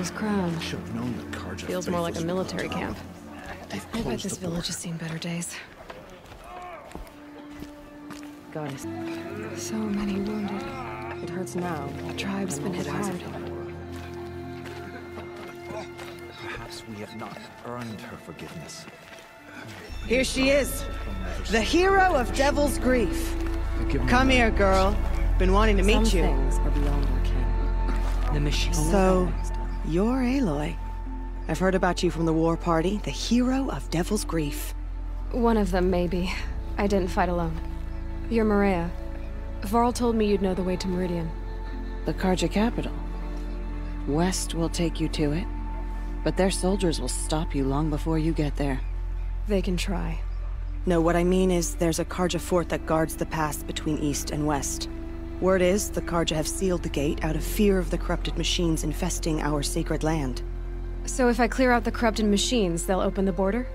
Mother's Crown. Should have known the Carja Feels more like a faithfuls would military come. camp. They've I bet closed this the border. village has seen better days. Goddess. So many wounded. It hurts now. The tribe's been hit hard. Perhaps we have not earned her forgiveness. Here she is, the hero of Devil's Grief. Forgive me. Come here, girl. Been wanting to meet Some you. things are beyond our ken. The machine. So, you're Aloy. I've heard about you from the war party, the hero of Devil's Grief. One of them, maybe. I didn't fight alone. You're Maria. Varl told me you'd know the way to Meridian. The Carja capital. West will take you to it, but their soldiers will stop you long before you get there. They can try. No, what I mean is there's a Carja fort that guards the pass between east and west. Word is, the Carja have sealed the gate out of fear of the corrupted machines infesting our sacred land. So if I clear out the corrupted machines, they'll open the border?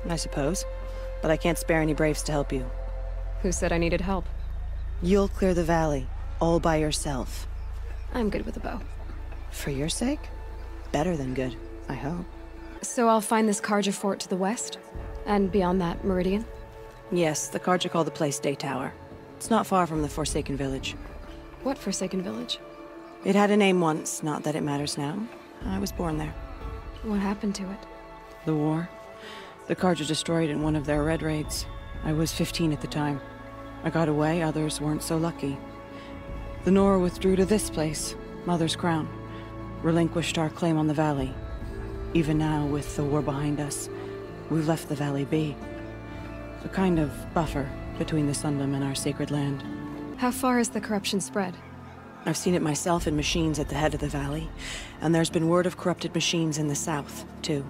I suppose. But I can't spare any braves to help you. Who said I needed help? You'll clear the valley, all by yourself. I'm good with a bow. For your sake? Better than good, I hope. So I'll find this Carja fort to the west? And beyond that, Meridian? Yes, the Carja call the place Day Tower. It's not far from the Forsaken Village. What Forsaken Village? It had a name once, not that it matters now. I was born there. What happened to it? The war. The Carja destroyed in one of their red raids. I was 15 at the time. I got away, others weren't so lucky. The Nora withdrew to this place, Mother's Crown. Relinquished our claim on the valley. Even now, with the war behind us, we've left the valley be. A kind of buffer between the Sundom and our sacred land. How far has the corruption spread? I've seen it myself in machines at the head of the valley, and there's been word of corrupted machines in the south, too.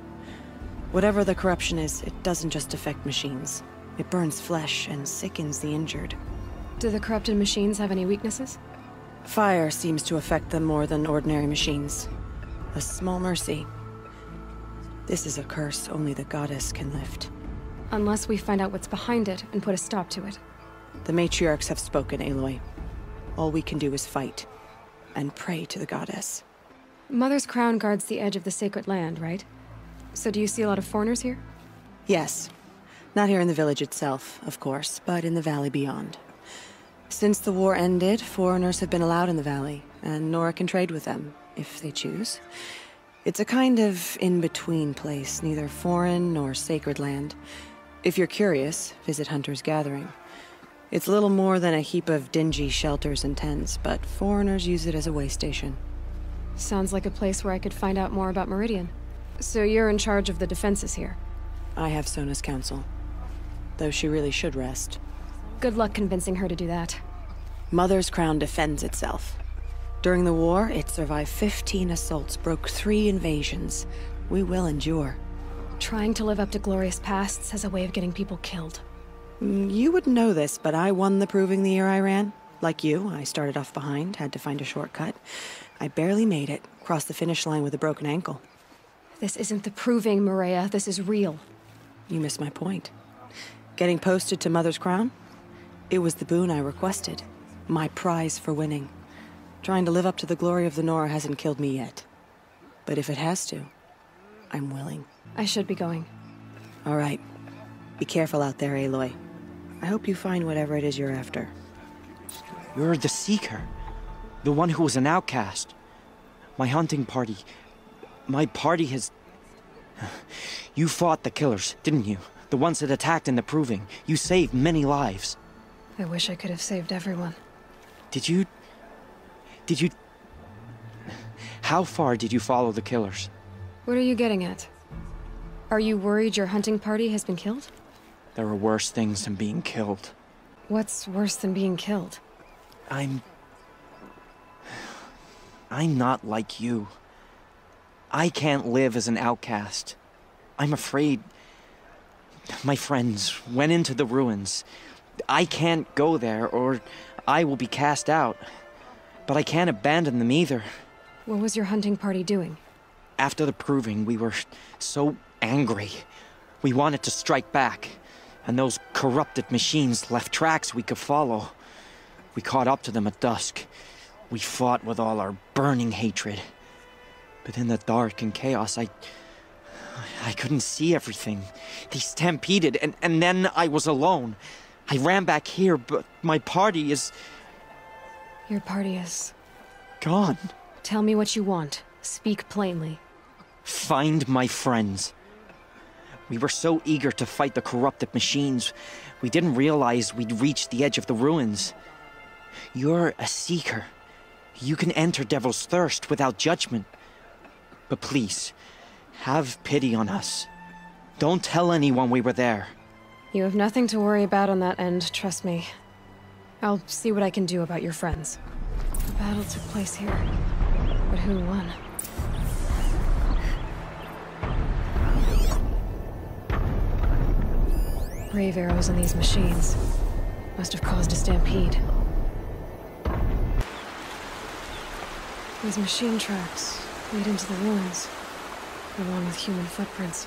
Whatever the corruption is, it doesn't just affect machines. It burns flesh and sickens the injured. Do the corrupted machines have any weaknesses? Fire seems to affect them more than ordinary machines. A small mercy. This is a curse only the goddess can lift. Unless we find out what's behind it and put a stop to it. The matriarchs have spoken, Aloy. All we can do is fight. And pray to the goddess. Mother's Crown guards the edge of the sacred land, right? So do you see a lot of foreigners here? Yes. Not here in the village itself, of course, but in the valley beyond. Since the war ended, foreigners have been allowed in the valley, and Nora can trade with them, if they choose. It's a kind of in-between place, neither foreign nor sacred land. If you're curious, visit Hunter's Gathering. It's little more than a heap of dingy shelters and tents, but foreigners use it as a way station. Sounds like a place where I could find out more about Meridian. So you're in charge of the defenses here? I have Sona's counsel. Though she really should rest. Good luck convincing her to do that. Mother's Crown defends itself. During the war, it survived 15 assaults, broke 3 invasions. We will endure. Trying to live up to glorious pasts has a way of getting people killed. You wouldn't know this, but I won the proving the year I ran. Like you, I started off behind, had to find a shortcut. I barely made it, crossed the finish line with a broken ankle. This isn't the proving, Maria. This is real. You missed my point. Getting posted to Mother's Crown? It was the boon I requested. My prize for winning. Trying to live up to the glory of the Nora hasn't killed me yet. But if it has to, I'm willing. I should be going. All right. Be careful out there, Aloy. I hope you find whatever it is you're after. You're the Seeker. The one who was an outcast. My hunting party. My party has... You fought the killers, didn't you? The ones that attacked in the Proving. You saved many lives. I wish I could have saved everyone. Did you... How far did you follow the killers? What are you getting at? Are you worried your hunting party has been killed? There are worse things than being killed. What's worse than being killed? I'm not like you. I can't live as an outcast. I'm afraid... My friends went into the ruins. I can't go there, or I will be cast out. But I can't abandon them either. What was your hunting party doing? After the Proving, we were so angry. We wanted to strike back. And those corrupted machines left tracks we could follow. We caught up to them at dusk. We fought with all our burning hatred. But in the dark and chaos, I couldn't see everything. They stampeded, and then I was alone. I ran back here, but my party is... Your party is... gone. Tell me what you want. Speak plainly. Find my friends. We were so eager to fight the corrupted machines, we didn't realize we'd reached the edge of the ruins. You're a seeker. You can enter Devil's Thirst without judgment. But please, have pity on us. Don't tell anyone we were there. You have nothing to worry about on that end, trust me. I'll see what I can do about your friends. The battle took place here, but who won? Brave arrows in these machines must have caused a stampede. These machine tracks lead into the ruins, along with human footprints.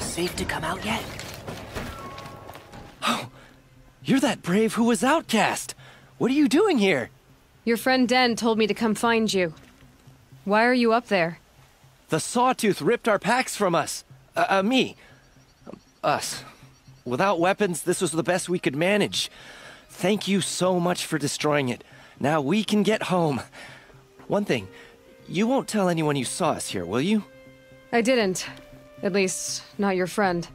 Safe to come out yet? Oh, you're that brave who was outcast. What are you doing here? Your friend Den told me to come find you. Why are you up there? The Sawtooth ripped our packs from us. Me. Us. Without weapons, this was the best we could manage. Thank you so much for destroying it. Now we can get home. One thing, you won't tell anyone you saw us here, will you? I didn't. At least, not your friend.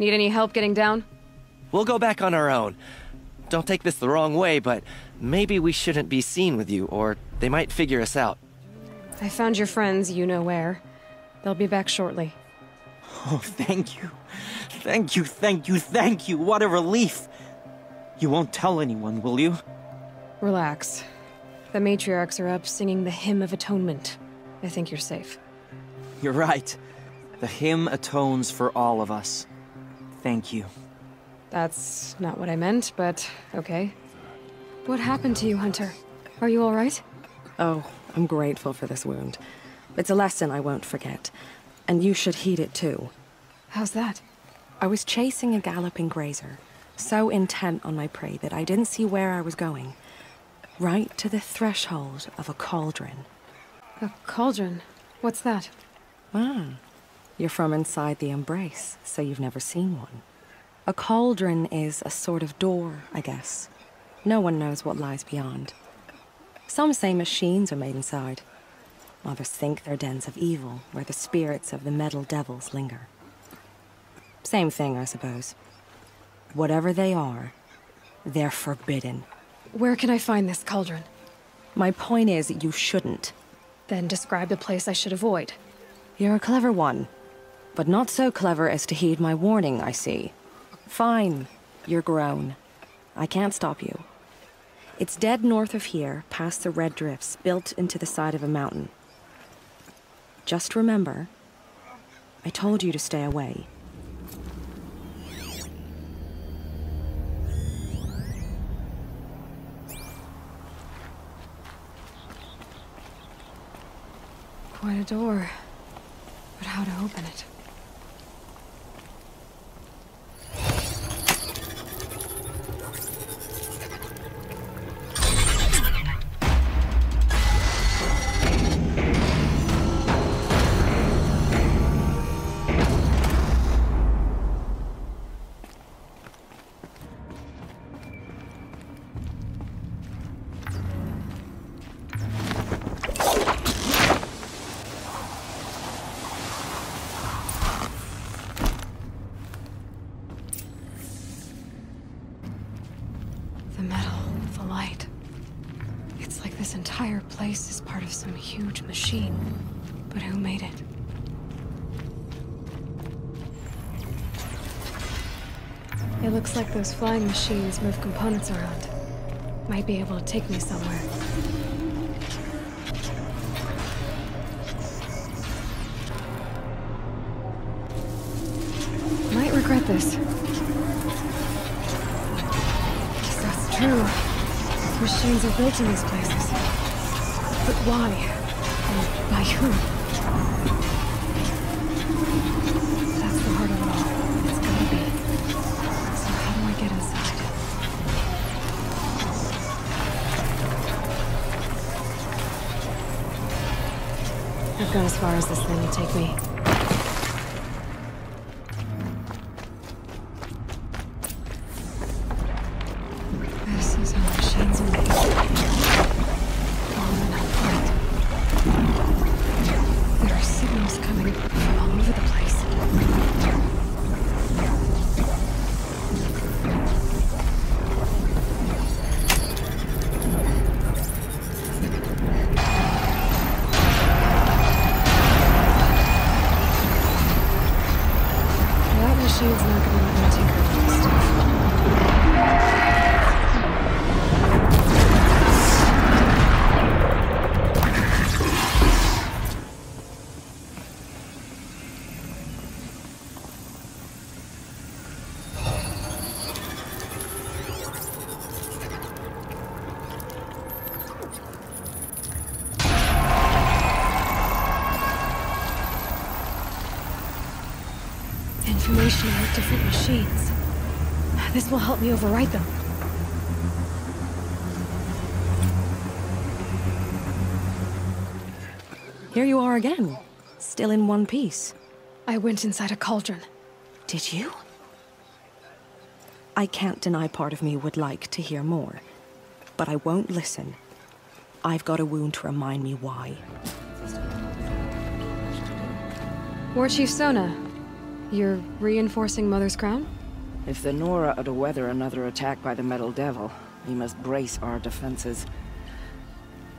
Need any help getting down? We'll go back on our own. Don't take this the wrong way, but maybe we shouldn't be seen with you, or they might figure us out. I found your friends, you know where. They'll be back shortly. Oh, thank you. Thank you, thank you, thank you. What a relief. You won't tell anyone, will you? Relax. The matriarchs are up singing the Hymn of Atonement. I think you're safe. You're right. The hymn atones for all of us. Thank you. That's not what I meant, but okay. What happened to you, Hunter? Are you all right? Oh, I'm grateful for this wound. It's a lesson I won't forget. And you should heed it too. How's that? I was chasing a galloping grazer, so intent on my prey that I didn't see where I was going. Right to the threshold of a cauldron. A cauldron? What's that? You're from inside the Embrace, so you've never seen one. A cauldron is a sort of door, I guess. No one knows what lies beyond. Some say machines are made inside. Others think they're dens of evil, where the spirits of the metal devils linger. Same thing, I suppose. Whatever they are, they're forbidden. Where can I find this cauldron? My point is, you shouldn't. Then describe the place I should avoid. You're a clever one. But not so clever as to heed my warning, I see. Fine, you're grown. I can't stop you. It's dead north of here, past the red drifts, built into the side of a mountain. Just remember, I told you to stay away. Quite a door. But how to open it? The metal, the light. It's like this entire place is part of some huge machine. But who made it? It looks like those flying machines move components around. Might be able to take me somewhere. this. Yes, that's true. Machines are built in these places. But why? And by who? That's the heart of it all. It's gotta be. So how do I get inside? I've gone as far as this thing will take me. This is how machines are made. On and upright. There are signals coming from all over the place. That machine's not gonna let me tinker with this stuff. Information about different machines. This will help me overwrite them. Here you are again, still in one piece. I went inside a cauldron. Did you? I can't deny part of me would like to hear more, but I won't listen. I've got a wound to remind me why. War Chief Sona, you're reinforcing Mother's Crown? If the Nora are to weather another attack by the Metal Devil, we must brace our defenses.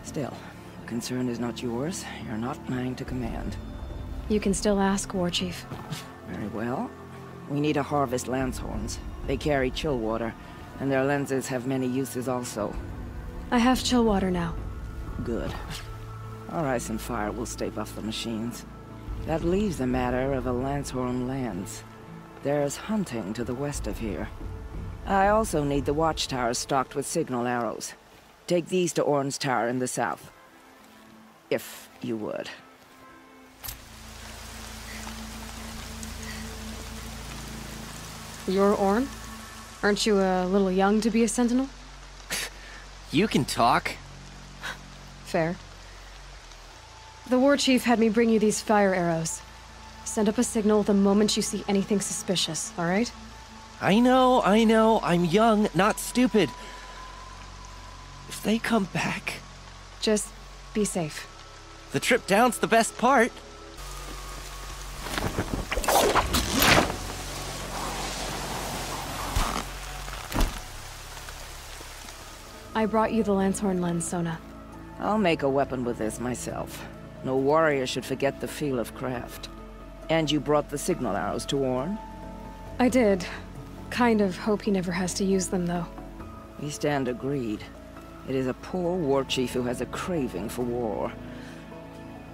Still, the concern is not yours. You're not mine to command. You can still ask, War Chief. Very well. We need to harvest Lancehorns. They carry chill water, and their lenses have many uses also. I have chill water now. Good. Our ice and fire will stave off the machines. That leaves the matter of a Lancehorn lance. There's hunting to the west of here. I also need the watchtowers stocked with signal arrows. Take these to Orn's Tower in the south. If you would. You're Orn? Aren't you a little young to be a sentinel? You can talk. Fair. The War Chief had me bring you these fire arrows. Send up a signal the moment you see anything suspicious, all right? I know. I'm young, not stupid. If they come back... Just be safe. The trip down's the best part. I brought you the Lancehorn lens, Sona. I'll make a weapon with this myself. No warrior should forget the feel of craft. And you brought the signal arrows to Orn? I did. Kind of hope he never has to use them, though. We stand agreed. It is a poor war chief who has a craving for war.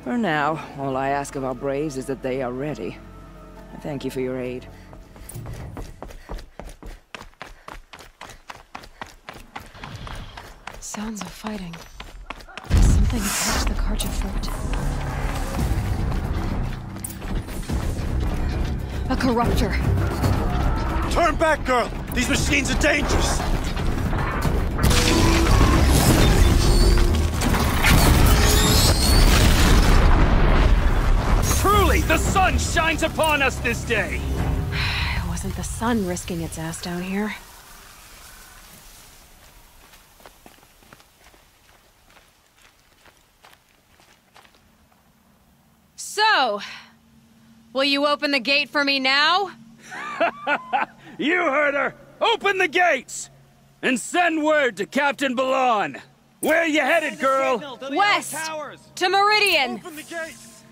For now, all I ask of our braves is that they are ready. I thank you for your aid. Sounds of fighting. Something attacked the Karja fort. A corruptor. Turn back, girl! These machines are dangerous! Truly, the sun shines upon us this day! It wasn't the sun risking its ass down here. So, will you open the gate for me now? You heard her! Open the gates! And send word to Captain Balan! Where are you headed, girl? West! To Meridian! Open the gates!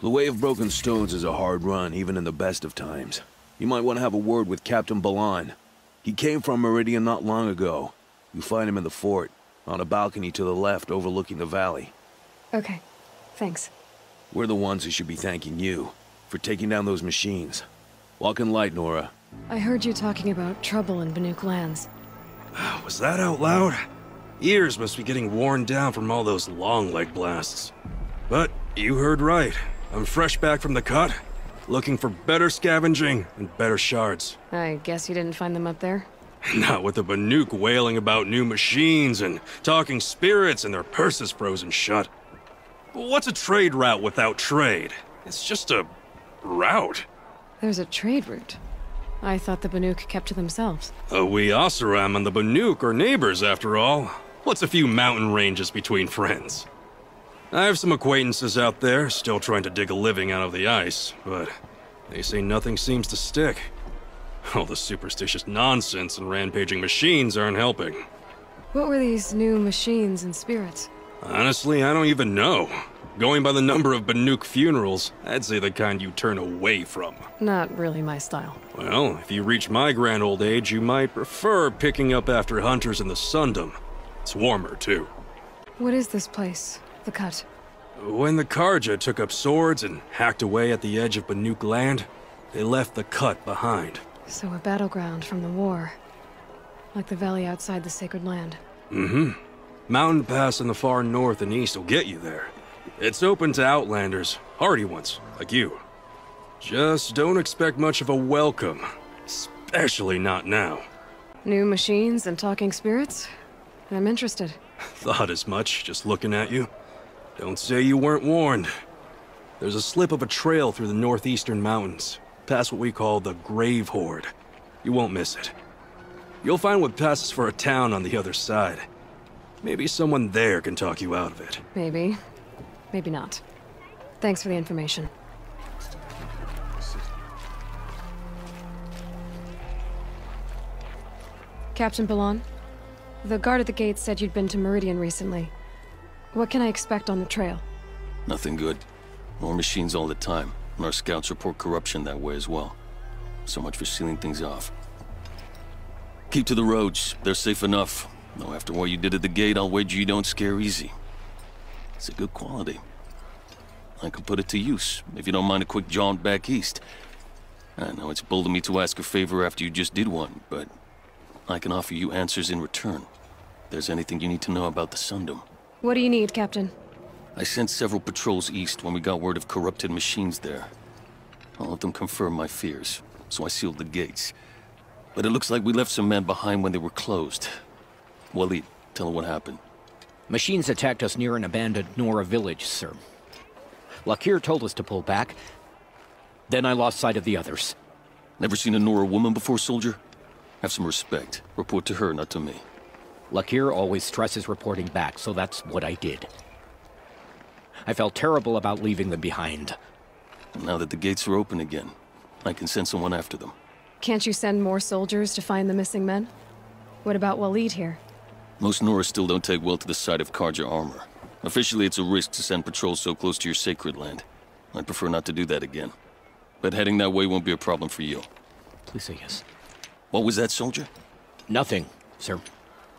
The Way of Broken Stones is a hard run, even in the best of times. You might want to have a word with Captain Balan. He came from Meridian not long ago. You find him in the fort, on a balcony to the left overlooking the valley. Okay, thanks. We're the ones who should be thanking you for taking down those machines. Walk in light, Nora. I heard you talking about trouble in Banuk lands. Was that out loud? Ears must be getting worn down from all those long leg blasts. But you heard right. I'm fresh back from the cut, looking for better scavenging and better shards. I guess you didn't find them up there? Not with the Banuk wailing about new machines and talking spirits and their purses frozen shut. What's a trade route without trade? It's just a route. There's a trade route. I thought the Banuk kept to themselves. We Oseram and the Banuk are neighbors, after all. What's a few mountain ranges between friends? I have some acquaintances out there, still trying to dig a living out of the ice, but they say nothing seems to stick. All the superstitious nonsense and rampaging machines aren't helping. What were these new machines and spirits? Honestly, I don't even know. Going by the number of Banuk funerals, I'd say the kind you turn away from. Not really my style. Well, if you reach my grand old age, you might prefer picking up after hunters in the Sundom. It's warmer, too. What is this place? The Cut? When the Karja took up swords and hacked away at the edge of Banuk land, they left the Cut behind. So a battleground from the war. Like the valley outside the Sacred Land. Mm-hmm. Mountain Pass in the far north and east will get you there. It's open to outlanders, hardy ones, like you. Just don't expect much of a welcome. Especially not now. New machines and talking spirits? I'm interested. Thought as much, just looking at you. Don't say you weren't warned. There's a slip of a trail through the northeastern mountains, past what we call the Grave Horde. You won't miss it. You'll find what passes for a town on the other side. Maybe someone there can talk you out of it. Maybe. Maybe not. Thanks for the information. Captain Ballon? The guard at the gate said you'd been to Meridian recently. What can I expect on the trail? Nothing good. More machines all the time, and our scouts report corruption that way as well. So much for sealing things off. Keep to the roads. They're safe enough. Though after what you did at the gate, I'll wager you don't scare easy. It's a good quality. I could put it to use, if you don't mind a quick jaunt back east. I know it's bold of me to ask a favor after you just did one, but I can offer you answers in return. If there's anything you need to know about the Sundom. What do you need, Captain? I sent several patrols east when we got word of corrupted machines there. All of them confirmed my fears, so I sealed the gates. But it looks like we left some men behind when they were closed. Waleed, tell her what happened. Machines attacked us near an abandoned Nora village, sir. Lakir told us to pull back. Then I lost sight of the others. Never seen a Nora woman before, soldier? Have some respect. Report to her, not to me. Lakir always stresses reporting back, so that's what I did. I felt terrible about leaving them behind. Now that the gates are open again, I can send someone after them. Can't you send more soldiers to find the missing men? What about Waleed here? Most Nora still don't take well to the sight of Karja armor. Officially, it's a risk to send patrols so close to your sacred land. I'd prefer not to do that again. But heading that way won't be a problem for you. Please say yes. What was that, soldier? Nothing, sir.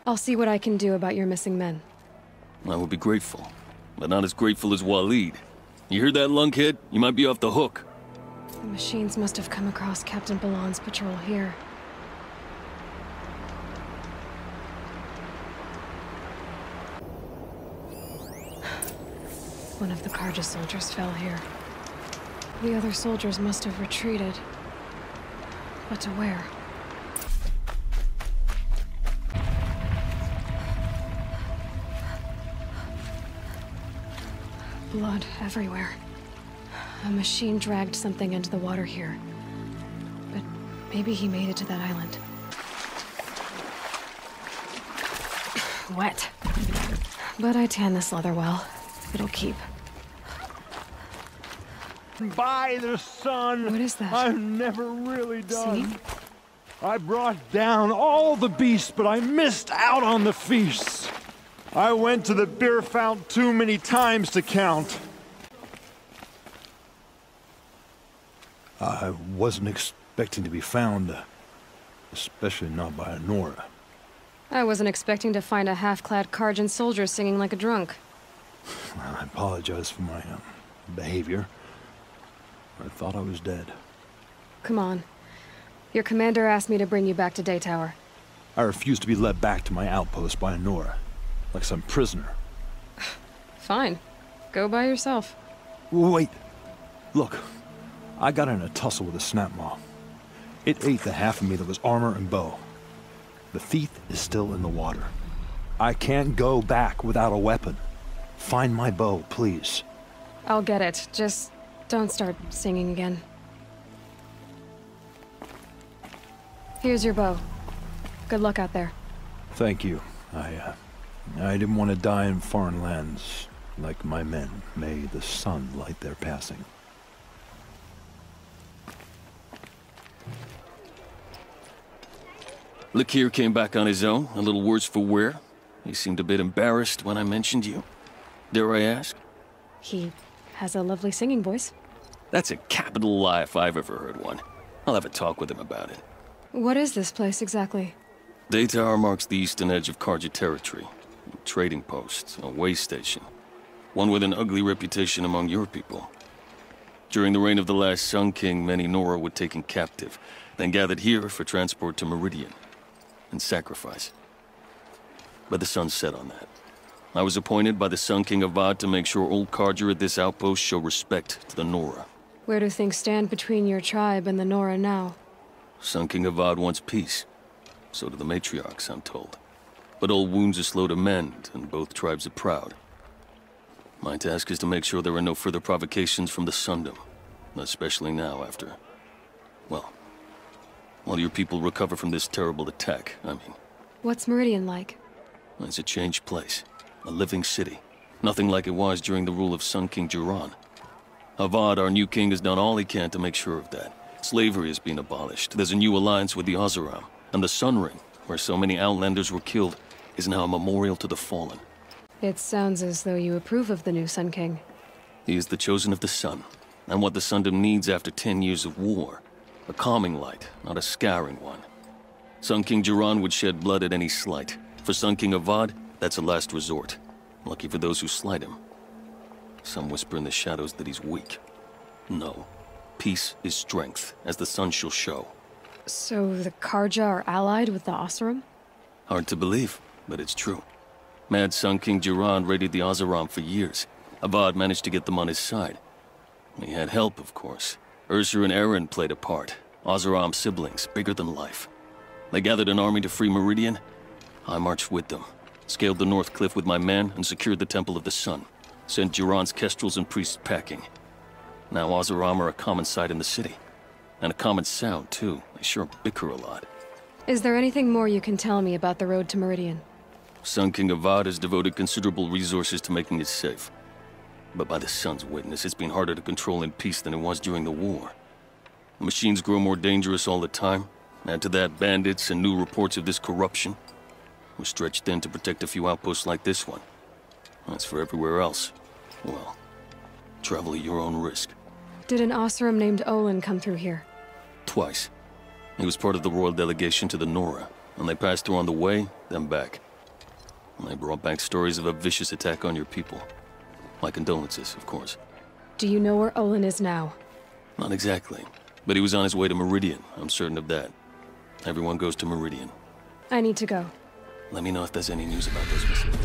I'll see what I can do about your missing men. I would be grateful, but not as grateful as Waleed. You hear that, lunkhead? You might be off the hook. The machines must have come across Captain Ballon's patrol here. One of the Karja soldiers fell here. The other soldiers must have retreated. But to where? Blood everywhere. A machine dragged something into the water here. But maybe he made it to that island. Wet. But I tan this leather well. It'll keep. By the sun! What is that? I'm never really done. See? I brought down all the beasts, but I missed out on the feasts. I went to the beer fount too many times to count. I wasn't expecting to be found, especially not by a Nora. I wasn't expecting to find a half-clad Karjan soldier singing like a drunk. I apologize for my behavior. I thought I was dead. Come on. Your commander asked me to bring you back to Daytower. I refused to be led back to my outpost by Nora, like some prisoner. Fine. Go by yourself. Wait. Look, I got in a tussle with a snapmaw. It ate the half of me that was armor and bow. The thief is still in the water. I can't go back without a weapon. Find my bow, please. I'll get it. Just don't start singing again. Here's your bow. Good luck out there. Thank you. I didn't want to die in foreign lands, like my men. May the sun light their passing. Lakir came back on his own, a little worse for wear. He seemed a bit embarrassed when I mentioned you. Dare I ask? He has a lovely singing voice. That's a capital lie if I've ever heard one. I'll have a talk with him about it. What is this place exactly? Daytower marks the eastern edge of Karja territory. A trading post, a way station. One with an ugly reputation among your people. During the reign of the last Sun King, many Nora were taken captive, then gathered here for transport to Meridian and sacrifice. But the sun set on that. I was appointed by the Sun King Avad to make sure old Karja at this outpost show respect to the Nora. Where do things stand between your tribe and the Nora now? Sun King Avad wants peace. So do the matriarchs, I'm told. But old wounds are slow to mend, and both tribes are proud. My task is to make sure there are no further provocations from the Sundom. Especially now after... well, while your people recover from this terrible attack, I mean. What's Meridian like? It's a changed place. A living city. Nothing like it was during the rule of Sun King Jiran. Avad, our new king, has done all he can to make sure of that. Slavery has been abolished. There's a new alliance with the Oseram. And the Sun Ring, where so many Outlanders were killed, is now a memorial to the fallen. It sounds as though you approve of the new Sun King. He is the chosen of the Sun, and what the Sundom needs after 10 years of war. A calming light, not a scouring one. Sun King Jiran would shed blood at any slight. For Sun King Avad, that's a last resort. Lucky for those who slight him. Some whisper in the shadows that he's weak. No. Peace is strength, as the sun shall show. So the Karja are allied with the Oseram? Hard to believe, but it's true. Mad Sun King Jiran raided the Oseram for years. Avad managed to get them on his side. He had help, of course. Ursur and Eren played a part. Oseram siblings, bigger than life. They gathered an army to free Meridian. I marched with them. Scaled the North Cliff with my men and secured the Temple of the Sun. Sent Jiran's kestrels and priests packing. Now Oseram are a common sight in the city. And a common sound, too. They sure bicker a lot. Is there anything more you can tell me about the road to Meridian? Sun King Avad has devoted considerable resources to making it safe. But by the sun's witness, it's been harder to control in peace than it was during the war. The machines grow more dangerous all the time. Add to that bandits and new reports of this corruption. We're stretched thin to protect a few outposts like this one. As for everywhere else, well, travel at your own risk. Did an Oseram named Olin come through here? Twice. He was part of the royal delegation to the Nora, and they passed through on the way, then back. And they brought back stories of a vicious attack on your people. My condolences, of course. Do you know where Olin is now? Not exactly, but he was on his way to Meridian, I'm certain of that. Everyone goes to Meridian. I need to go. Let me know if there's any news about those missiles.